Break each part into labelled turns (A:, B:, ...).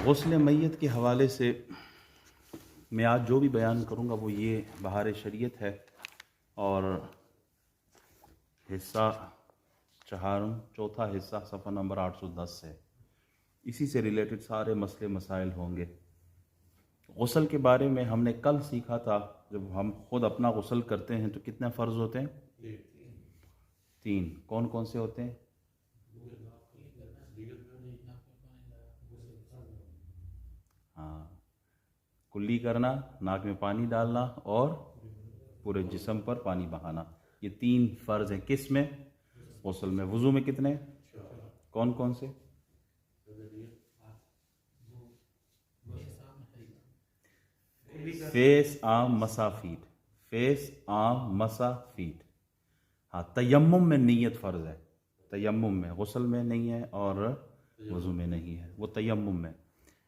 A: गुस्ल मैयत के हवाले से मैं आज जो भी बयान करूँगा वो ये बहार शरीयत है और हिस्सा चौथा हिस्सा सफ़ा नंबर 810 है। इसी से रिलेटेड सारे मसले मसाइल होंगे। गुस्ल के बारे में हमने कल सीखा था, जब हम खुद अपना गुस्ल करते हैं तो कितने फ़र्ज़ होते हैं? 3। कौन कौन से होते हैं? हाँ, कुल्ली करना, नाक में पानी डालना और पूरे जिस्म पर पानी बहाना। ये 3 फ़र्ज़ हैं। किस में? गुस्ल में। वज़ू में कितने? कौन कौन से? फेस, आम, मसा, फीट। फेस, आम, मसा, फीट। हाँ, तयम्मुम में नीयत फ़र्ज़ है। तयम्मुम में, गुस्ल में नहीं है और वज़ू में नहीं है, वो तयम्मुम में।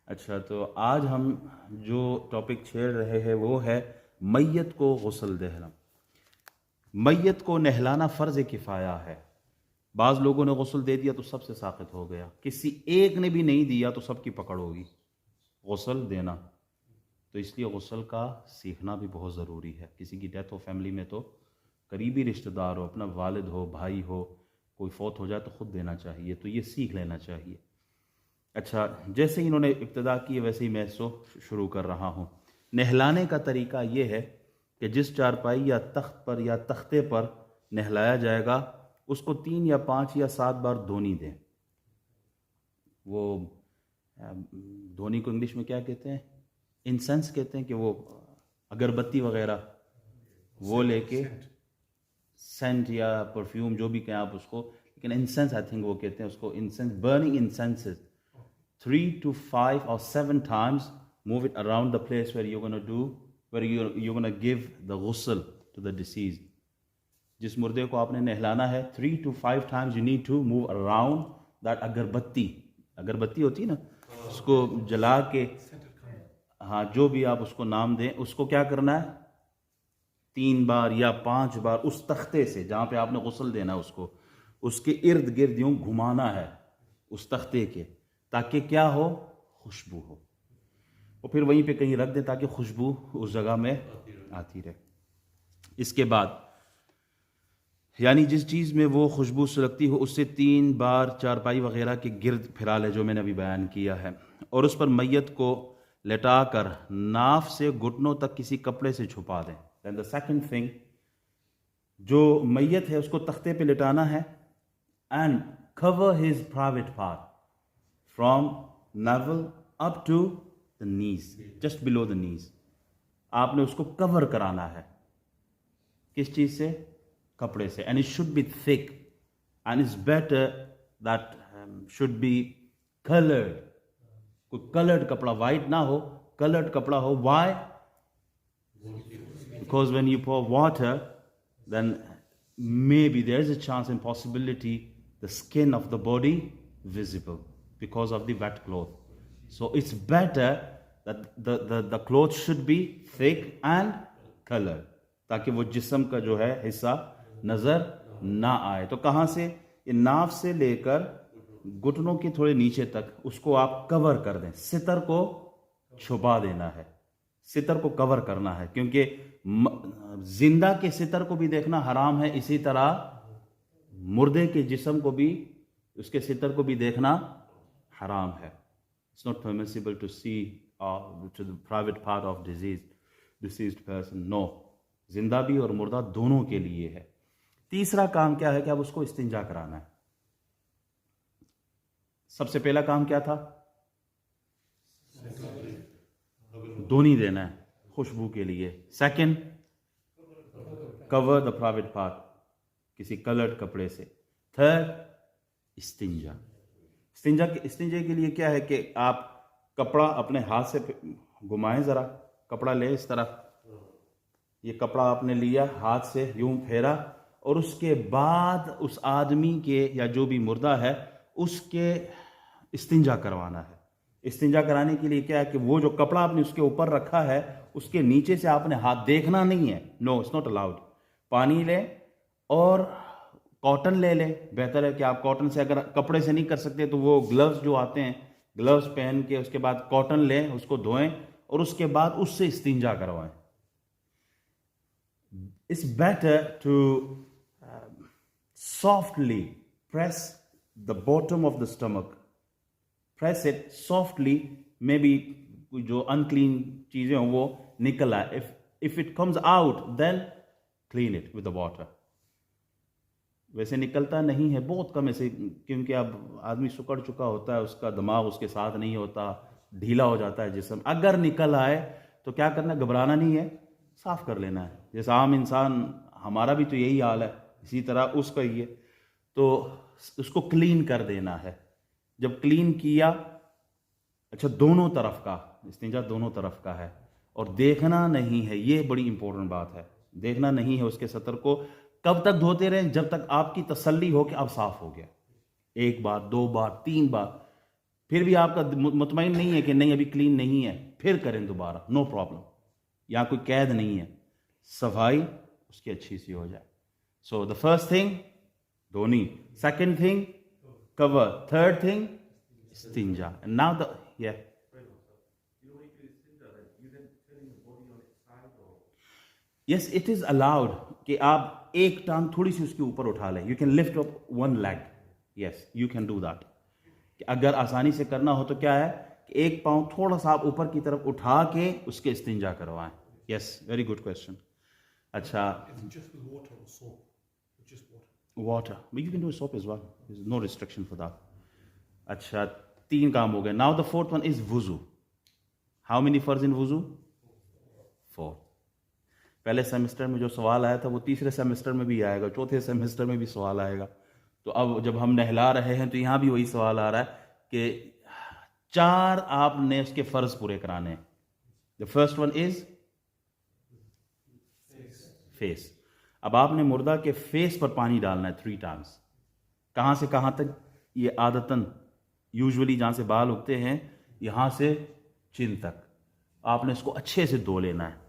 A: अच्छा, तो आज हम जो टॉपिक छेड़ रहे हैं वो है मैयत को गुस्ल देना। मैयत को नहलाना फ़र्ज़ किफ़ाया है। बाज़ लोगों ने गुस्ल दे दिया तो सबसे साक़ित हो गया, किसी एक ने भी नहीं दिया तो सबकी पकड़ होगी गुस्ल देना। तो इसलिए गुस्ल का सीखना भी बहुत ज़रूरी है। किसी की डेथ हो फैमिली में तो करीबी रिश्तेदार हो, अपना वालिद हो, भाई हो, कोई फौत हो जाए तो ख़ुद देना चाहिए, तो ये सीख लेना चाहिए। अच्छा, जैसे ही इन्होंने इब्तिदा की वैसे ही मैं इसको शुरू कर रहा हूँ। नहलाने का तरीका ये है कि जिस चारपाई या तख्त पर या तख्ते पर नहलाया जाएगा उसको 3 या 5 या 7 बार धोनी दें। वो धोनी को इंग्लिश में क्या कहते हैं? इंसेंस कहते हैं, कि वो अगरबत्ती वगैरह वो लेके, सेंट या परफ्यूम जो भी कहें आप उसको, लेकिन इंसेंस आई थिंक वो कहते हैं उसको, incense, burning इंसेंसेस 3 to 5 or 7 times, move it around the place where you're going to give the ghusl to the deceased. जिस मुर्दे को आपने नहलाना है 3 to 5 times you need to move around that अगरबत्ती होती है ना, उसको जला के, हाँ जो भी आप उसको नाम दें, उसको क्या करना है 3 बार या 5 बार उस तख्ते से जहाँ पे आपने गुस्ल देना है उसको, उसके इर्द गिर्द यूँ घुमाना है उस तख्ते के, ताकि क्या हो, खुशबू हो, और फिर वहीं पे कहीं रख दें ताकि खुशबू उस जगह में आती रहे। इसके बाद यानी जिस चीज़ में वो खुशबू सुलगती हो उससे 3 बार चारपाई वगैरह के गिर्द फिरा ले, जो मैंने अभी बयान किया है, और उस पर मैयत को लेटा कर नाफ से घुटनों तक किसी कपड़े से छुपा दें। दैन द सेकंड थिंग, जो मैयत है उसको तख्ते पे लिटाना है and cover his private part from navel up to the knees, just below the knees. आपने उसको कवर कराना है किस चीज से? कपड़े से। And it should be thick and it's better that should be coloured. कोई कलर्ड कपड़ा, वाइट ना हो, कलर्ड कपड़ा हो। Y? Because when you pour water, then maybe there is a chance and possibility the skin of the body visible because of the wet cloth. So it's better that the cloth should be thick and colored, ताकि वो जिस्म का जो है हिस्सा नज़र ना आए। तो कहाँ से? ये नाफ से लेकर घुटनों के थोड़े नीचे तक उसको आप कवर कर दें, सितर को छुपा देना है, सितर को कवर करना है, क्योंकि जिंदा के सितर को भी देखना हराम है, इसी तरह मुर्दे के जिस्म को भी, उसके सितर को भी देखना हराम है। It's not permissible to see to the private part of deceased person. No, जिंदा भी और मुर्दा दोनों के लिए है। तीसरा काम क्या है कि अब उसको इस्तिंजा कराना है। सबसे पहला काम क्या था? धोनी देना है खुशबू के लिए। Second, cover the private part किसी कलर्ड कपड़े से। थर्ड, इस्तिंजा। इस्तिंजे के लिए क्या है कि आप कपड़ा अपने हाथ से घुमाएं, जरा कपड़ा ले इस तरफ, ये कपड़ा आपने लिया, हाथ से यूं फेरा, और उसके बाद उस आदमी के या जो भी मुर्दा है उसके इस्तिंजा करवाना है। इस्तिंजा कराने के लिए क्या है कि वो जो कपड़ा आपने उसके ऊपर रखा है उसके नीचे से आपने हाथ देखना नहीं है। No, it's not allowed. पानी ले और कॉटन ले लें। बेहतर है कि आप कॉटन से, अगर कपड़े से नहीं कर सकते तो वो ग्लव्स जो आते हैं ग्लव्स पहन के उसके बाद कॉटन लें, उसको धोएं और उसके बाद उससे इस्तिंजा करवाएं. It's better to softly press the bottom of the stomach. Press it softly, maybe जो unclean चीजें हों वो निकल आए. If it comes out, then clean it with the water. वैसे निकलता नहीं है, बहुत कम ऐसे, क्योंकि अब आदमी सुकड़ चुका होता है, उसका दिमाग उसके साथ नहीं होता, ढीला हो जाता है जिस्म. अगर निकल आए तो क्या करना, घबराना नहीं है, साफ कर लेना है. जैसा आम इंसान, हमारा भी तो यही हाल है, इसी तरह उसका ही है, तो उसको क्लीन कर देना है. जब क्लीन किया, अच्छा दोनों तरफ का इस्तिंजा दोनों तरफ का है, और देखना नहीं है, ये बड़ी इंपॉर्टेंट बात है. देखना नहीं है उसके सतर को. कब तक धोते रहें, जब तक आपकी तसल्ली हो कि अब साफ हो गया. 1 बार 2 बार 3 बार, फिर भी आपका मुतमईन नहीं है कि नहीं अभी क्लीन नहीं है, फिर करें दोबारा, नो प्रॉब्लम. यहाँ कोई कैद नहीं है, सफाई उसकी अच्छी सी हो जाए. सो द फर्स्ट थिंग धोनी, second thing cover, third thing इस्तिंजा. And now the yes, it is allowed कि आप एक टांग थोड़ी सी उसके ऊपर उठा लें. You can lift up 1 leg. Yes, you can do that. अगर आसानी से करना हो तो क्या है कि एक पांव थोड़ा सा आप ऊपर की तरफ उठा के उसके इस्तिंजा करवाएं. Yes, very good question. अच्छा, water, you can do soap as well, there is no restriction for that. अच्छा, 3 काम हो गए. Now the fourth one is वुजू. हाउ मेनी फर्ज इन वुजू? 4. पहले सेमेस्टर में जो सवाल आया था वो तीसरे सेमेस्टर में भी आएगा, चौथे सेमेस्टर में भी सवाल आएगा. तो अब जब हम नहला रहे हैं तो यहाँ भी वही सवाल आ रहा है कि 4 आपने उसके फर्ज पूरे कराने हैं. The first one is face. अब आपने मुर्दा के फेस पर पानी डालना है 3 टाइम्स. कहाँ से कहाँ तक? ये आदतन यूजुअली जहाँ से बाल उगते हैं यहाँ से चिन तक आपने इसको अच्छे से धो लेना है.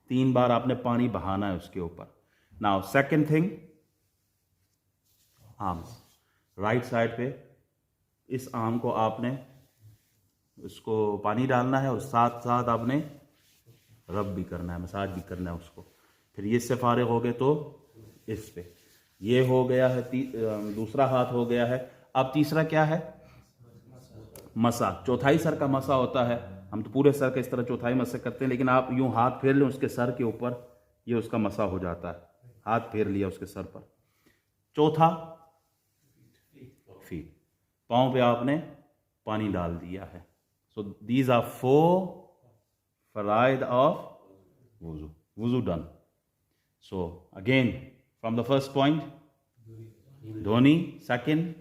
A: 3 बार आपने पानी बहाना है उसके ऊपर. Now second thing, arms. Right side पे इस आर्म को आपने उसको पानी डालना है और साथ साथ आपने रब भी करना है, मसाज भी करना है उसको. फिर ये इससे फारिग हो गए तो इस पे ये हो गया है, दूसरा हाथ हो गया है. अब तीसरा क्या है? मसा. चौथाई सर का मसा होता है. हम तो पूरे सर का इस तरह चौथाई मसा करते हैं, लेकिन आप यूं हाथ फेर लें उसके सर के ऊपर, ये उसका मसा हो जाता है. हाथ फेर लिया उसके सर पर. चौथा फीट, पांव पे आपने पानी डाल दिया है. सो दीज आर 4 फराइद ऑफ वुजू. वुजू done. So again from the first point, धोनी. Second,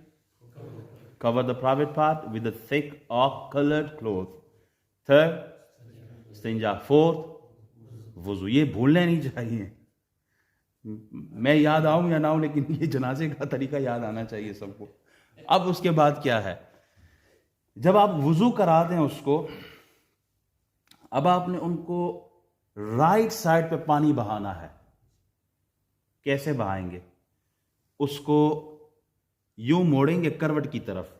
A: cover the private part with a thick or colored cloth. Third, istinja. Fourth, वुजू. ये भूलने नहीं चाहिए. मैं याद आऊं या ना आऊं, लेकिन ये जनाजे का तरीका याद आना चाहिए सबको. अब उसके बाद क्या है, जब आप वुजू करा दें उसको, अब आपने उनको राइट साइड पे पानी बहाना है. कैसे बहाएंगे? उसको यूं मोड़ेंगे करवट की तरफ.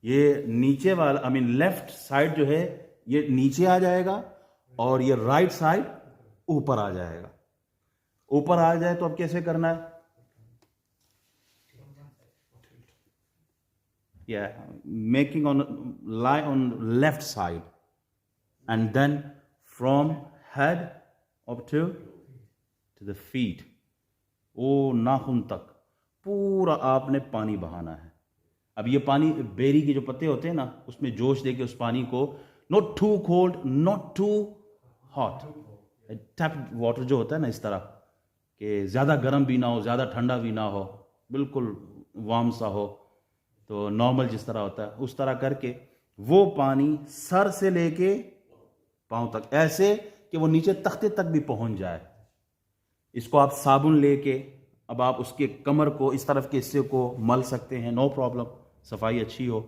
A: ये नीचे वाला लेफ्ट साइड जो है ये नीचे आ जाएगा और ये राइट साइड ऊपर आ जाएगा. ऊपर आ जाए तो अब कैसे करना है? Making on lie on left side and then from head up to the feet, ओ नाखून तक पूरा आपने पानी बहाना है. अब ये पानी, बेरी के जो पत्ते होते हैं ना, उसमें जोश देके उस पानी को, not too cold not too hot, tap water जो होता है ना, इस तरह कि ज़्यादा गर्म भी ना हो ज़्यादा ठंडा भी ना हो, बिल्कुल वार्म सा हो, तो नॉर्मल जिस तरह होता है उस तरह करके वो पानी सर से लेके पाँव तक, ऐसे कि वो नीचे तख्ते तक भी पहुंच जाए. इसको आप साबुन लेके अब आप उसके कमर को, इस तरफ के हिस्से को मल सकते हैं, नो प्रॉब्लम, सफाई अच्छी हो.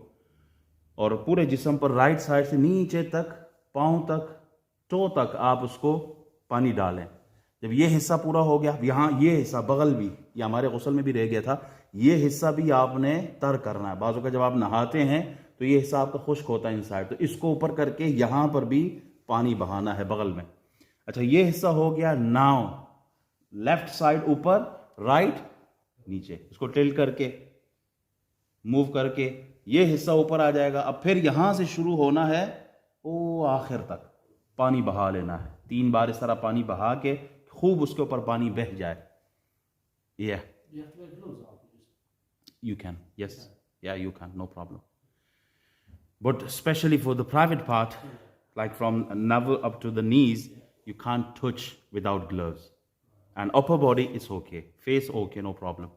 A: और पूरे जिस्म पर राइट साइड से नीचे तक, पाँव तक, टो तक आप उसको पानी डालें. जब ये हिस्सा पूरा हो गया, यहाँ ये हिस्सा बगल भी, ये हमारे गुस्ल में भी रह गया था, ये हिस्सा भी आपने तर करना है. बाजू का जब आप नहाते हैं तो ये हिस्सा आपका खुश्क होता है इनसाइड, तो इसको ऊपर करके यहाँ पर भी पानी बहाना है बगल में। अच्छा, ये हिस्सा हो गया। नाउ लेफ्ट साइड ऊपर, राइट नीचे, इसको टिल्ट करके मूव करके ये हिस्सा ऊपर आ जाएगा। अब फिर यहां से शुरू होना है वो आखिर तक पानी बहा लेना है। 3 बार इस तरह पानी बहा के खूब उसके ऊपर पानी बह जाए। You can, yes, yeah, you can, no problem. But especially for the private part, like from navel up to the knees, you can't touch without gloves. And upper body is okay, face okay, no problem.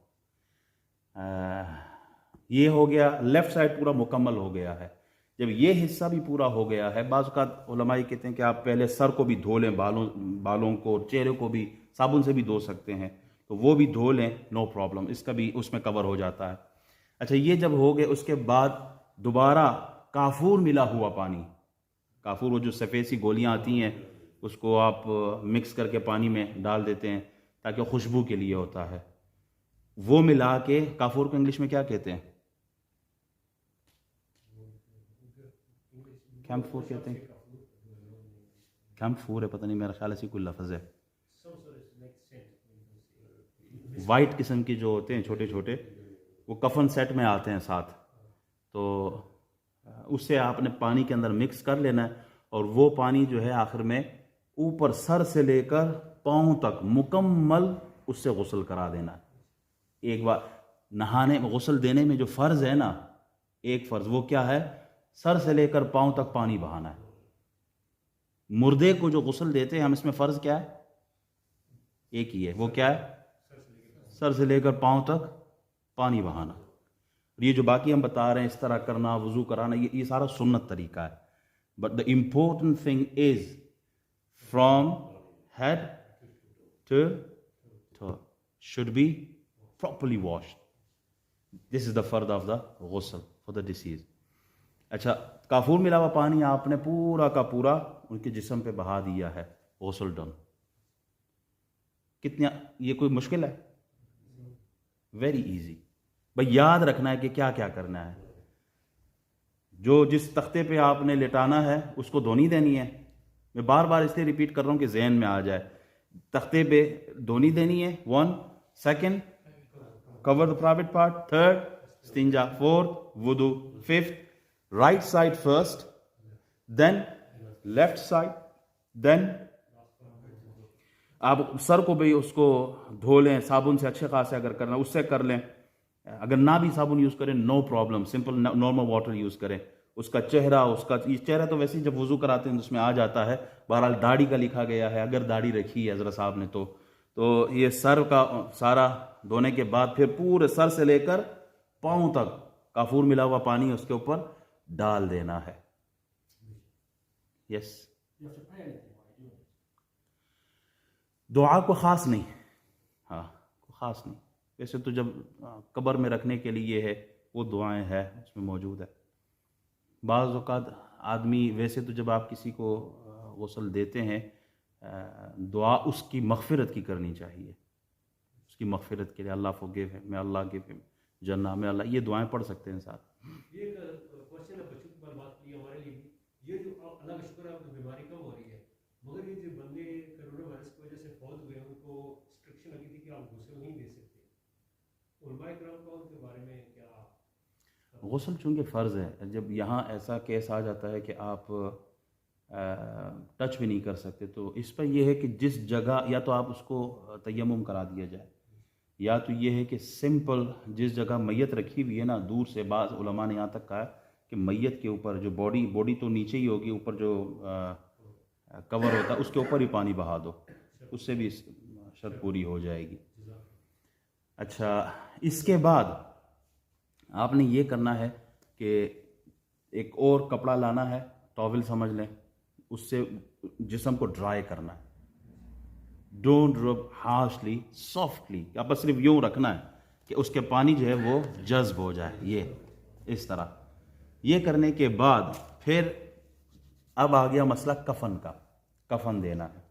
A: ये हो गया, left side पूरा मुकम्मल हो गया है। जब ये हिस्सा भी पूरा हो गया है, बाज़ औक़ात उलमाए कहते हैं कि आप पहले सर को भी धो लें, बालों को, चेहरे को भी साबुन से भी धो सकते हैं, तो वो भी धो लें, नो प्रॉब्लम, इसका भी उसमें कवर हो जाता है। अच्छा, ये जब हो गए उसके बाद दोबारा काफूर मिला हुआ पानी, काफूर वो जो सफ़ेद सी गोलियां आती हैं, उसको आप मिक्स करके पानी में डाल देते हैं ताकि खुशबू के लिए होता है, वो मिला के, काफूर को इंग्लिश में क्या कहते हैं? कैम्फोर कहते हैं, कैम्फोर है, पता नहीं, मेरा ख्याल ऐसी कोई लफ्ज़ है। वाइट किस्म के जो होते हैं छोटे छोटे, वो कफन सेट में आते हैं साथ, तो उससे आपने पानी के अंदर मिक्स कर लेना है और वो पानी जो है आखिर में ऊपर सर से लेकर पाँव तक मुकम्मल उससे गुस्ल करा देना है। एक बार नहाने में, गुस्ल देने में जो फ़र्ज़ है ना, एक फ़र्ज़ वो क्या है? सर से लेकर पाँव तक पानी बहाना है। मुर्दे को जो गुस्ल देते हैं हम, इसमें फ़र्ज़ क्या है? एक ही है, वो क्या है? सर से लेकर पाँव तक पानी बहाना। और ये जो बाकी हम बता रहे हैं, इस तरह करना, वज़ू कराना, ये सारा सुन्नत तरीका है। But the important thing is from head to toe should be properly washed. This is the fard of the ghusl for the deceased. अच्छा, काफूर मिला हुआ पानी आपने पूरा का पूरा उनके जिस्म पे बहा दिया है, गुस्ल डन। कितना, ये कोई मुश्किल है? Very easy. भाई याद रखना है कि क्या क्या करना है। जो जिस तख्ते पे आपने लेटाना है उसको धोनी देनी है। मैं बार बार इसलिए रिपीट कर रहा हूं कि जहन में आ जाए। तख्ते पे धोनी देनी है, 1, 2, cover the private part, 3, istinja, 4, wudu, 5, right side first, then left side, then आप सर को भी उसको धो लें साबुन से अच्छे खासे, अगर करना उससे कर लें, अगर ना भी साबुन यूज़ करें no problem, simple normal water use करें। उसका चेहरा, उसका ये चेहरा तो वैसे ही जब वज़ू कराते हैं तो उसमें आ जाता है। बहरहाल दाढ़ी का लिखा गया है, अगर दाढ़ी रखी है हज़रत साहब ने तो ये सर का सारा धोने के बाद फिर पूरे सर से लेकर पाँव तक काफूर मिला हुआ पानी उसके ऊपर डाल देना है। यस, दुआ को ख़ास नहीं, हाँ ख़ास नहीं, वैसे तो जब कब्र में रखने के लिए है वो दुआएं है उसमें मौजूद है। बाज़ औक़ात आदमी, वैसे तो जब आप किसी को गुस्ल देते हैं, दुआ उसकी मग़फ़िरत की करनी चाहिए, उसकी मग़फ़िरत के लिए, अल्लाह फॉरगिव हिम, मे अल्लाह गिव हिम जन्नह, में अल्लाह, ये दुआएं पढ़ सकते हैं साथ।
B: ये क्वेश्चन है, बच्चों की बात की हमारे लिए, ये जो अल्लाह का शुक्र है आपको बीमारी कम हो रही है, मगर ये जो बंदे कोरोना वायरस की वजह से फौत हुए उनको रिस्ट्रिक्शन लगी थी कि आप गुस्ल नहीं दे सकते, उलमाए किराम का उनके बारे में क्या?
A: गुस्ल चूँकि फ़र्ज़ है, जब यहाँ ऐसा केस आ जाता है कि आप टच भी नहीं कर सकते, तो इस पर यह है कि जिस जगह, या तो आप उसको तयम्मुम करा दिया जाए, या तो ये है कि सिंपल जिस जगह मैयत रखी हुई है ना, दूर से, बाज़ उलमा ने यहाँ तक कहा कि मैयत के ऊपर जो बॉडी तो नीचे ही होगी, ऊपर जो कवर होता है उसके ऊपर ही पानी बहा दो, उससे भी शर्त पूरी हो जाएगी। अच्छा, इसके बाद आपने ये करना है कि एक और कपड़ा लाना है, टॉवल समझ लें, उससे जिस्म को ड्राई करना है। डोंट रब हार्शली, सॉफ्टली, आप बस सिर्फ यूँ रखना है कि उसके पानी जो है वो जज्ब हो जाए, ये इस तरह। ये करने के बाद फिर अब आ गया मसला कफन का। कफन देना है।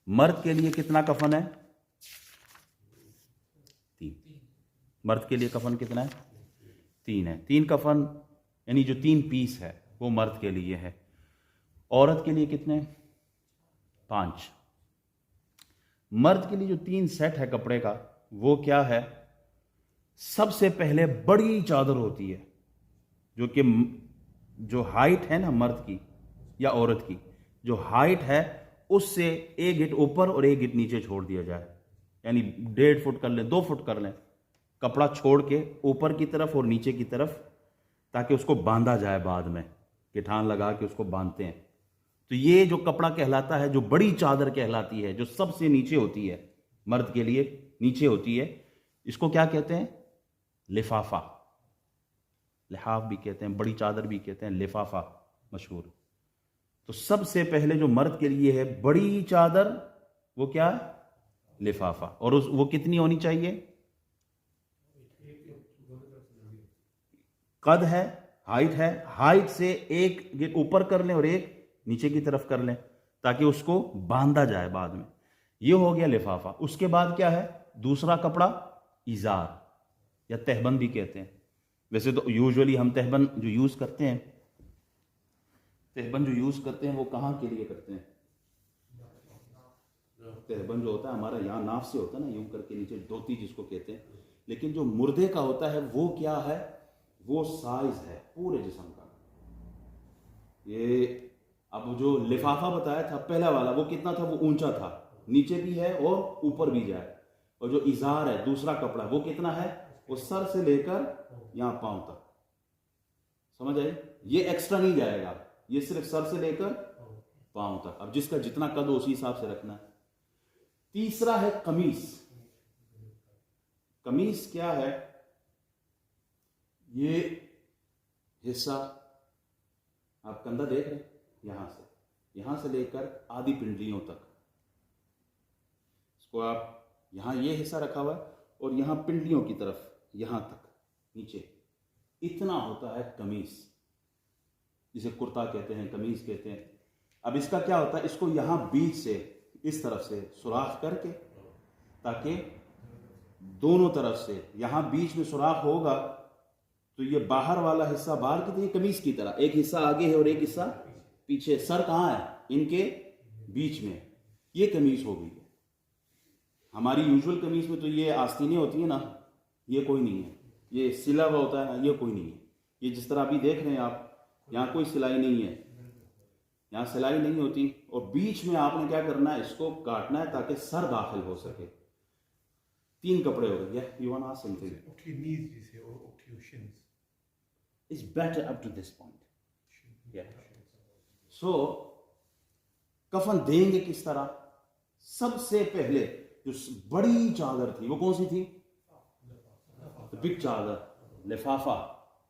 A: मर्द के लिए कितना कफन है? 3। मर्द के लिए कफन कितना है? 3 है। 3 कफन यानी जो 3 पीस है वो मर्द के लिए है। औरत के लिए कितने? 5। मर्द के लिए जो 3 सेट है कपड़े का वो क्या है? सबसे पहले बड़ी चादर होती है जो कि जो हाइट है ना मर्द की या औरत की, जो हाइट है उससे 1 गिट ऊपर और 1 गिट नीचे छोड़ दिया जाए, यानी 1.5 फुट कर लें, 2 फुट कर लें, कपड़ा छोड़ के ऊपर की तरफ और नीचे की तरफ, ताकि उसको बांधा जाए बाद में, गिठान लगा के उसको बांधते हैं। तो ये जो कपड़ा कहलाता है, जो बड़ी चादर कहलाती है, जो सबसे नीचे होती है, मर्द के लिए नीचे होती है, इसको क्या कहते हैं? लिफाफा। लिहाफ भी कहते हैं, बड़ी चादर भी कहते हैं, लिफाफा मशहूर। तो सबसे पहले जो मर्द के लिए है बड़ी चादर, वो क्या है? लिफाफा। और वो कितनी होनी चाहिए? कद है, हाइट है, हाइट से 1 गिट ऊपर कर लें और 1 नीचे की तरफ कर लें, ताकि उसको बांधा जाए बाद में। ये हो गया लिफाफा। उसके बाद क्या है? दूसरा कपड़ा इजार या तहबंद भी कहते हैं। वैसे तो यूजुअली हम तहबंद जो यूज करते हैं, वो कहाँ के लिए करते हैं? तहबंद जो होता है हमारा यहाँ नाफ से होता है ना, यूं करके नीचे धोती जिसको कहते हैं। लेकिन जो मुर्दे का होता है वो क्या है? वो साइज है पूरे जिस्म का। ये अब जो लिफाफा बताया था पहला वाला, वो कितना था? वो ऊंचा था, नीचे भी है और ऊपर भी जाए। और जो इजार है दूसरा कपड़ा, वो कितना है? वो सर से लेकर यहां पांव तक। समझ आई? ये एक्स्ट्रा नहीं जाएगा, ये सिर्फ सर से लेकर पांव तक। अब जिसका जितना कद हो उसी हिसाब से रखना है। तीसरा है कमीज। कमीज क्या है? ये हिस्सा आप कंधा देख रहे हैं, यहां से लेकर आधी पिंडलियों तक, इसको आप यहां ये हिस्सा रखा हुआ है और यहां पिंडलियों की तरफ यहां तक नीचे, इतना होता है कमीज, जिसे कुर्ता कहते हैं, कमीज कहते हैं। अब इसका क्या होता है? इसको यहां बीच से इस तरफ से सुराख करके, ताकि दोनों तरफ से, यहां बीच में सुराख होगा तो ये बाहर वाला हिस्सा बाहर की तरह कमीज की तरह, एक हिस्सा आगे है और एक हिस्सा पीछे। सर कहां है? इनके बीच में। ये कमीज हो गई है। हमारी यूजुअल कमीज में तो ये आस्तीनें होती है ना, ये कोई नहीं है। ये सिला हुआ होता है ना, ये कोई नहीं है। ये जिस तरह अभी देख रहे हैं आप, यहाँ कोई सिलाई नहीं है, यहाँ सिलाई नहीं होती। और बीच में आपने क्या करना है? इसको काटना है ताकि सर दाखिल हो सके। 3 कपड़े हो गए। You want to ask something? It's better up to this point. Yeah. So, कफन देंगे किस तरह? सबसे पहले जो बड़ी चादर थी वो कौन सी थी? बिग चादर, लिफाफा,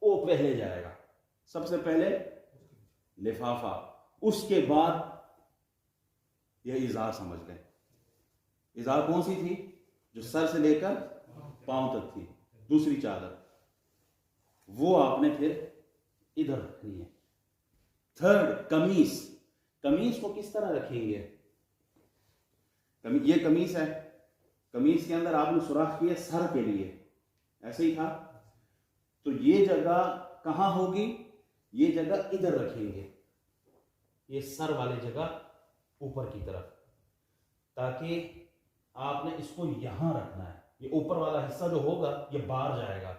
A: वो पहले जाएगा। सबसे पहले लिफाफा, उसके बाद यह इजार समझ लें। इजार कौन सी थी? जो सर से लेकर पांव तक थी। दूसरी चादर वो आपने फिर इधर रखनी है। थर्ड कमीज। कमीज को किस तरह रखेंगे? ये कमीज है, कमीज के अंदर आपने सुराख किया सर के लिए, ऐसे ही था। तो ये जगह कहां होगी? ये जगह इधर रखेंगे, ये सर वाली जगह ऊपर की तरफ, ताकि आपने इसको यहां रखना है। ये ऊपर वाला हिस्सा जो होगा ये बाहर जाएगा।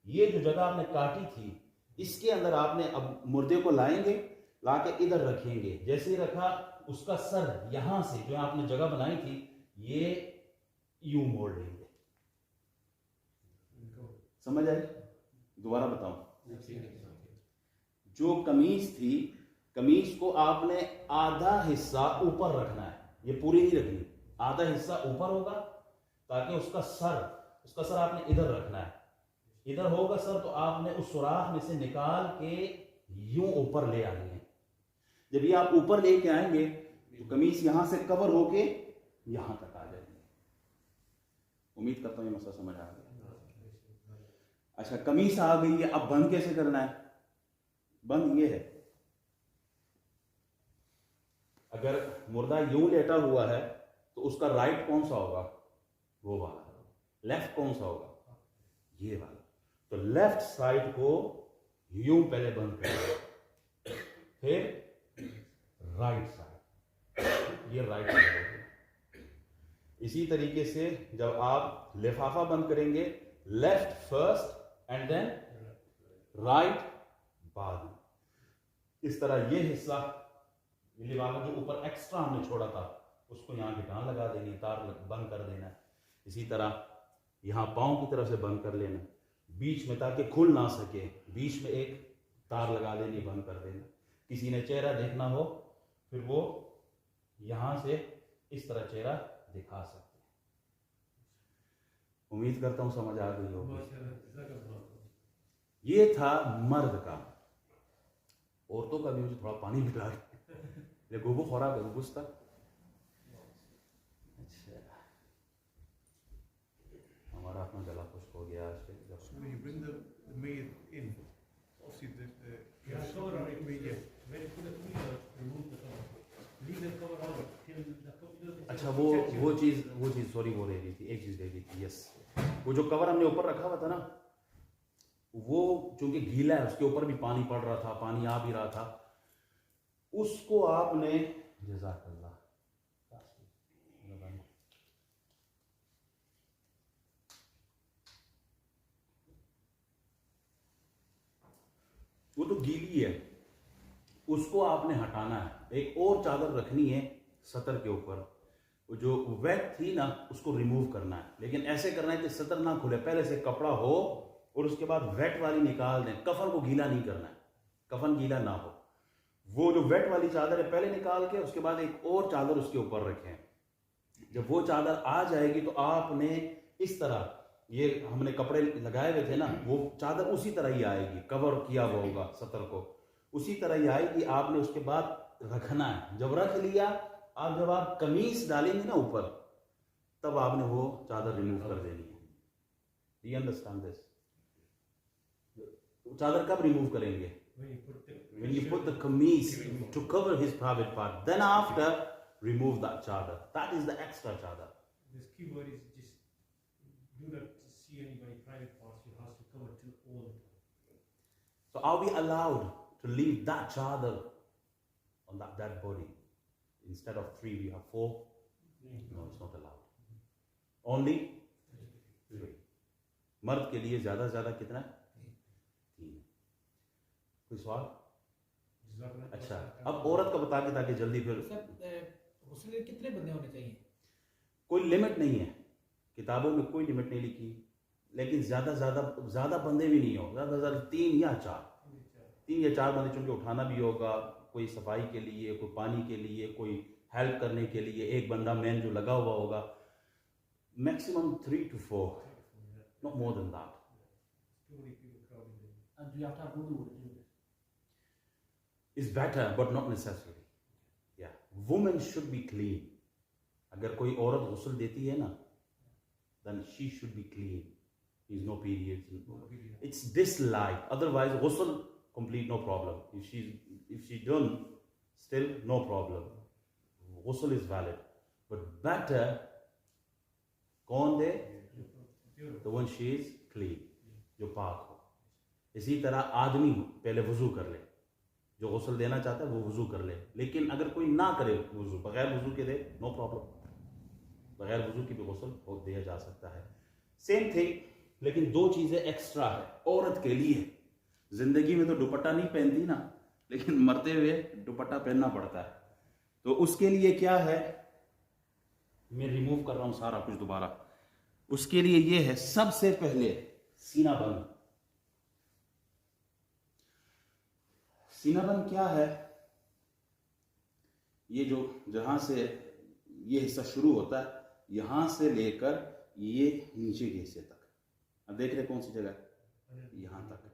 A: ये जो जगह आपने काटी थी, इसके अंदर आपने अब मुर्दे को लाएंगे, लाके इधर रखेंगे। जैसे ही रखा, उसका सर यहां से जो आपने जगह बनाई थी, ये यूं मोड़ लेंगे। समझ आई? दोबारा बताऊं। जो कमीज थी, कमीज को आपने आधा हिस्सा ऊपर रखना है, ये पूरी नहीं रखनी। आधा हिस्सा ऊपर होगा ताकि उसका सर आपने इधर रखना है। इधर होगा सर, तो आपने उस सुराख में से निकाल के यूं ऊपर ले आनी है। जब ये आप ऊपर लेके आएंगे तो कमीज यहां से कवर होके यहां तक आ जाएगी। उम्मीद करता हूं ये मसला समझ आ गया। अच्छा, कमीज आ गई है, अब बंद कैसे करना है? बंद ये है, अगर मुर्दा यूं लेटा हुआ है तो उसका राइट कौन सा होगा? वो वाला। लेफ्ट कौन सा होगा? ये वाला। तो लेफ्ट साइड को यूं पहले बंद करेंगे, फिर राइट साइड, ये राइट साइड हो गया। इसी तरीके से जब आप लिफाफा बंद करेंगे, left first and then right बाद में। इस तरह ये हिस्सा लिफाफा जो ऊपर एक्स्ट्रा हमने छोड़ा था उसको यहाँ गिटार लगा देनी, तार बंद कर देना। इसी तरह यहाँ पाँव की तरफ से बंद कर लेना, बीच में ताकि खुल ना सके, बीच में एक तार लगा देनी, बंद कर देना। किसी ने चेहरा देखना हो फिर वो यहाँ से इस तरह चेहरा दिखा सकते हैं। उम्मीद करता हूँ समझ आ गई होगी। ये था मर्द का। औरतों का भी मुझे थोड़ा पानी पिला ये गोबो खोरा का गुस्ता। अच्छा, हमारा अपना गला खुश्क हो गया आज के।
C: So when you bring the maid in, obviously
B: Yeah, cover on it. When you put the food on, remove the cover. Leave the cover on till the cover.
A: अच्छा, वो चीज़ सॉरी वो रह गई थी, एक चीज़ रह गई थी। यस, वो जो कवर हमने ऊपर रखा हुआ था ना, वो चूंकि गीला है, उसके ऊपर भी पानी पड़ रहा था, पानी आ भी रहा था, उसको आपने जज़ाकल्लाह वो तो गीली है, उसको आपने हटाना है। एक और चादर रखनी है सतर के ऊपर, वो जो वेट थी ना उसको रिमूव करना है। लेकिन ऐसे करना है कि सतर ना खुले, पहले से कपड़ा हो और उसके बाद वेट वाली निकाल दें। कफन को गीला नहीं करना है, कफन गीला ना हो। वो जो वेट वाली चादर है पहले निकाल के उसके बाद एक और चादर उसके ऊपर रखें। जब वो चादर आ जाएगी तो आपने इस तरह, ये हमने कपड़े लगाए हुए थे ना, वो चादर उसी तरह ही आएगी, कवर किया हुआ होगा सतर को, उसी तरह ही आएगी। आपने उसके बाद रखना है। जब रख लिया, आप जब आप कमीज डालेंगे ना ऊपर, तब आपने वो चादर रिमूव कर देनी है। You understand this? चादर कब रिमूव करेंगे? When you put the kameez to cover his private part, then after remove that chadar. That is the extra chadar.
B: This key word is just do not see anybody private parts. You have to cover till all the time.
A: So are we allowed to leave that chadar on that dead body? Instead of 3, we have 4. No, it's not allowed. Only 3. मर्द के लिए ज्यादा ज्यादा कितना? 3. कोई सवाल? अच्छा, अब औरत का बता के ताकि जल्दी फिर।
D: गुस्ल के कितने बंदे होने चाहिए?
A: कोई लिमिट नहीं है, किताबों में कोई लिमिट नहीं लिखी, लेकिन ज्यादा बंदे भी नहीं हो, ज्यादा 3 या 4 बंदे, चूंकि उठाना भी होगा, कोई सफाई के लिए, कोई पानी के लिए, कोई हेल्प करने के लिए, एक बंदा मैन जो लगा हुआ होगा। Maximum 3 to 4, not more than that.
B: Too many people crowded in.
D: And do you have to have wudu to do this?
A: Is better but not necessary. Yeah, women should be clean. अगर कोई औरत गुस्ल देती है ना, then she should be clean. There is no periods. It's disliked. Otherwise, ghusl complete, no problem. If she done, still no problem. Ghusl is valid, but better कौन दे? The one she is clean, जो पाक हो। इसी तरह आदमी पहले वुजू कर ले, जो गुस्ल देना चाहता है वो वुजू कर ले। लेकिन अगर कोई ना करे वुजू, बगैर वुजू के दे, नो प्रॉब्लम, बगैर वुजू की भी गुस्ल दिया जा सकता है। सेम थिंग, लेकिन 2 चीजें एक्स्ट्रा है औरत के लिए। जिंदगी में तो दुपट्टा नहीं पहनती ना, लेकिन मरते हुए दुपट्टा पहनना पड़ता है। तो उसके लिए क्या है, मैं रिमूव कर रहा हूं सारा कुछ दोबारा। उसके लिए ये है, सबसे पहले सीना बंद। सीना बंद क्या है? ये जो जहां से ये हिस्सा शुरू होता है, यहां से लेकर ये नीचे के हिस्से तक, अब देख रहे कौन सी जगह? यहां तक।